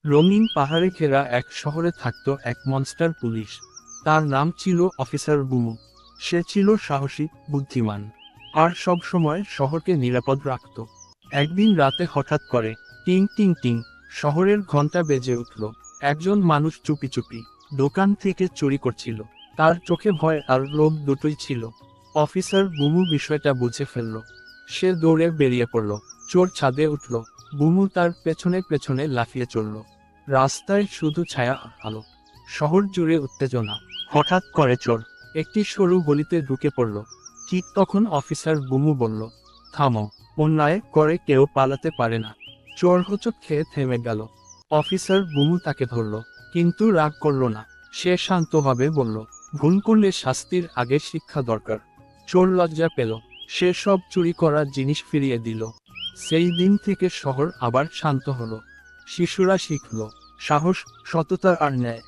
রঙিন পাহাড়ে ঘেরা এক শহরে থাকত এক মনস্টার পুলিশ। তার নাম ছিল অফিসার বুমু। সে ছিল সাহসী, বুদ্ধিমান, আর সব সময় শহরকে নিরাপদ রাখত। একদিন রাতে হঠাৎ করে টিং টিং টিং শহরের ঘন্টা বেজে উঠল। একজন মানুষ চুপি চুপি দোকান থেকে চুরি করছিল। তার চোখে ভয় আর লোভ দুটোই ছিল। অফিসার বুমু বিষয়টা বুঝে ফেলল। সে দৌড়ে বেরিয়ে পড়ল। চোর ছাদে উঠল। বুমু তার পেছনে পেছনে লাফিয়ে চলল। রাস্তায় শুধু ছায়া আর আলো। শহর জুড়ে উত্তেজনা। হঠাৎ করে চোর একটি সরু গলিতে ঢুকে পড়ল। ঠিক তখন অফিসার বুমু বলল, থামো, অন্যায় করে কেউ পালাতে পারে না। চোর হোঁচট খেয়ে থেমে গেল। অফিসার বুমু তাকে ধরল, কিন্তু রাগ করল না। সে শান্তভাবে বলল, ভুল করলে শাস্তির আগে শিক্ষা দরকার। চোর লজ্জা পেল। সে সব চুরি করা জিনিস ফিরিয়ে দিল। সেই দিন থেকে শহর আবার শান্ত হলো। শিশুরা শিখল সাহস, সততা আর ন্যায়।